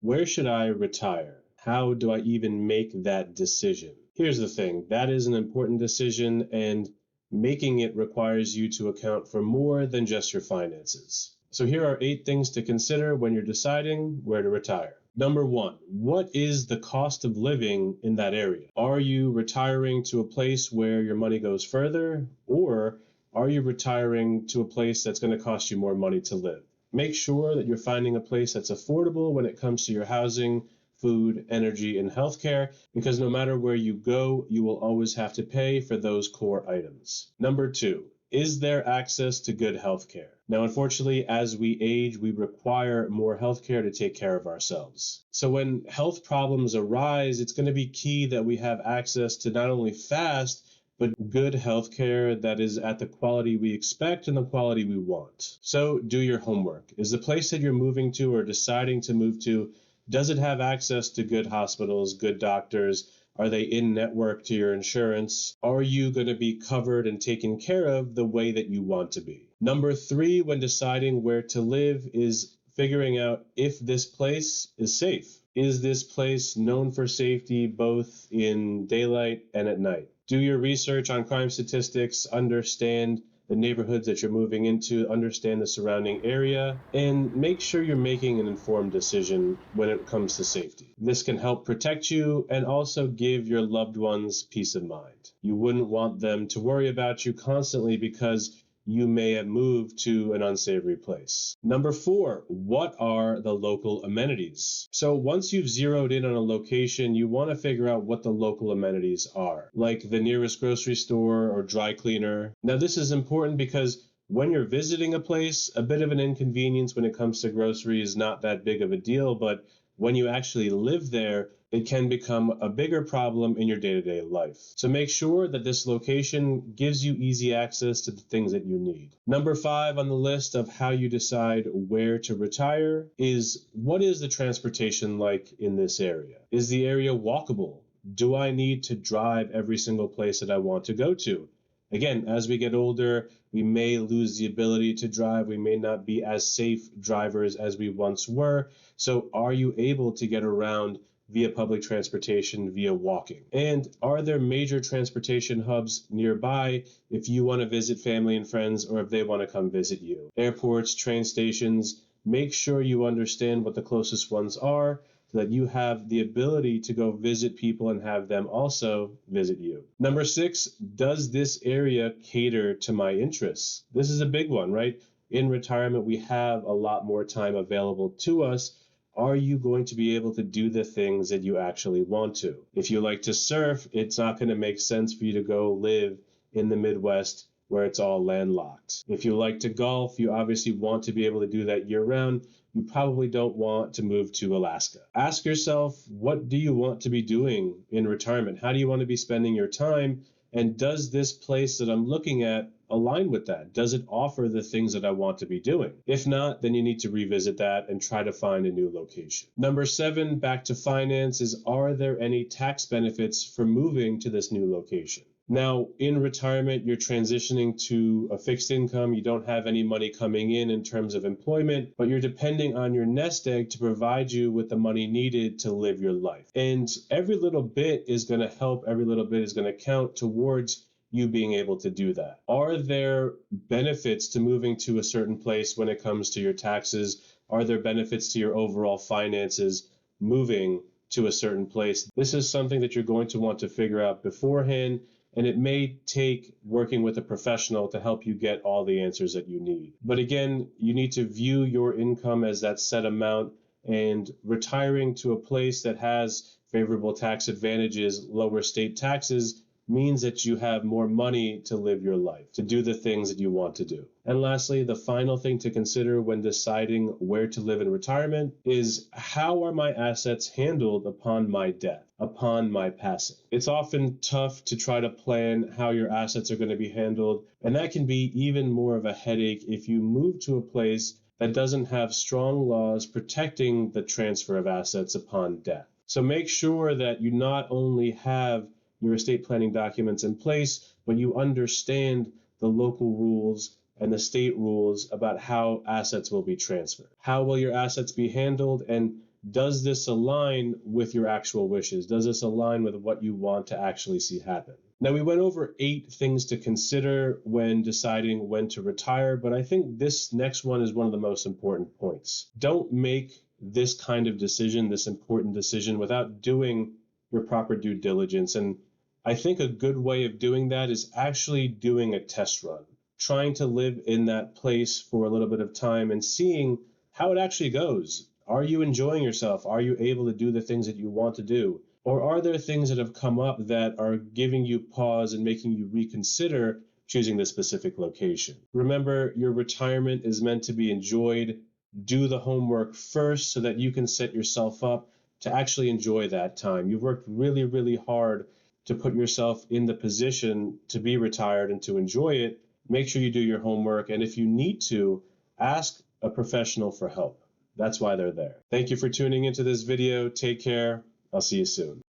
Where should I retire? How do I even make that decision? Here's the thing, that is an important decision, and making it requires you to account for more than just your finances. So here are 8 things to consider when you're deciding where to retire. Number 1, what is the cost of living in that area? Are you retiring to a place where your money goes further, or are you retiring to a place that's going to cost you more money to live? Make sure that you're finding a place that's affordable when it comes to your housing, food, energy, and healthcare, because no matter where you go, you will always have to pay for those core items. Number 2, is there access to good healthcare? Now, unfortunately, as we age, we require more healthcare to take care of ourselves. So when health problems arise, it's going to be key that we have access to not only fast, but good healthcare that is at the quality we expect and the quality we want. So do your homework. Is the place that you're moving to or deciding to move to, does it have access to good hospitals, good doctors? Are they in network to your insurance? Are you going to be covered and taken care of the way that you want to be? Number 3, when deciding where to live, is figuring out if this place is safe. Is this place known for safety both in daylight and at night? Do your research on crime statistics, understand the neighborhoods that you're moving into, understand the surrounding area, and make sure you're making an informed decision when it comes to safety. This can help protect you and also give your loved ones peace of mind. You wouldn't want them to worry about you constantly because you may have moved to an unsavory place. Number 4, what are the local amenities? So once you've zeroed in on a location, you want to figure out what the local amenities are, like the nearest grocery store or dry cleaner. Now, this is important because when you're visiting a place, a bit of an inconvenience when it comes to groceries is not that big of a deal, but when you actually live there, it can become a bigger problem in your day-to-day life. So make sure that this location gives you easy access to the things that you need. Number 5 on the list of how you decide where to retire is, what is the transportation like in this area? Is the area walkable? Do I need to drive every single place that I want to go to? Again, as we get older, we may lose the ability to drive. We may not be as safe drivers as we once were. So are you able to get around via public transportation, via walking? And are there major transportation hubs nearby if you want to visit family and friends, or if they want to come visit you? Airports, train stations, make sure you understand what the closest ones are, so that you have the ability to go visit people and have them also visit you. Number 6, does this area cater to my interests? This is a big one, right? In retirement, we have a lot more time available to us. Are you going to be able to do the things that you actually want to? If you like to surf, it's not going to make sense for you to go live in the Midwest where it's all landlocked. If you like to golf, you obviously want to be able to do that year-round. You probably don't want to move to Alaska. Ask yourself, what do you want to be doing in retirement? How do you want to be spending your time? And does this place that I'm looking at align with that? Does it offer the things that I want to be doing? If not, then you need to revisit that and try to find a new location. Number 7, back to finance, is, are there any tax benefits for moving to this new location? Now, in retirement, you're transitioning to a fixed income. You don't have any money coming in terms of employment, but you're depending on your nest egg to provide you with the money needed to live your life. And every little bit is going to help. Every little bit is going to count towards you being able to do that. Are there benefits to moving to a certain place when it comes to your taxes? Are there benefits to your overall finances moving to a certain place? This is something that you're going to want to figure out beforehand, and it may take working with a professional to help you get all the answers that you need. But again, you need to view your income as that set amount, and retiring to a place that has favorable tax advantages, lower state taxes, means that you have more money to live your life, to do the things that you want to do. And lastly, the final thing to consider when deciding where to live in retirement is, how are my assets handled upon my death, upon my passing? It's often tough to try to plan how your assets are going to be handled, and that can be even more of a headache if you move to a place that doesn't have strong laws protecting the transfer of assets upon death. So make sure that you not only have your estate planning documents in place, but you understand the local rules and the state rules about how assets will be transferred. How will your assets be handled, and does this align with your actual wishes? Does this align with what you want to actually see happen? Now, we went over 8 things to consider when deciding when to retire, but I think this next one is one of the most important points. Don't make this kind of decision, this important decision, without doing your proper due diligence. And I think a good way of doing that is actually doing a test run, trying to live in that place for a little bit of time and seeing how it actually goes. Are you enjoying yourself? Are you able to do the things that you want to do? Or are there things that have come up that are giving you pause and making you reconsider choosing this specific location? Remember, your retirement is meant to be enjoyed. Do the homework first so that you can set yourself up to actually enjoy that time. You've worked really, really hard to put yourself in the position to be retired and to enjoy it. Make sure you do your homework, and if you need to, ask a professional for help. That's why they're there. Thank you for tuning into this video. Take care. I'll see you soon.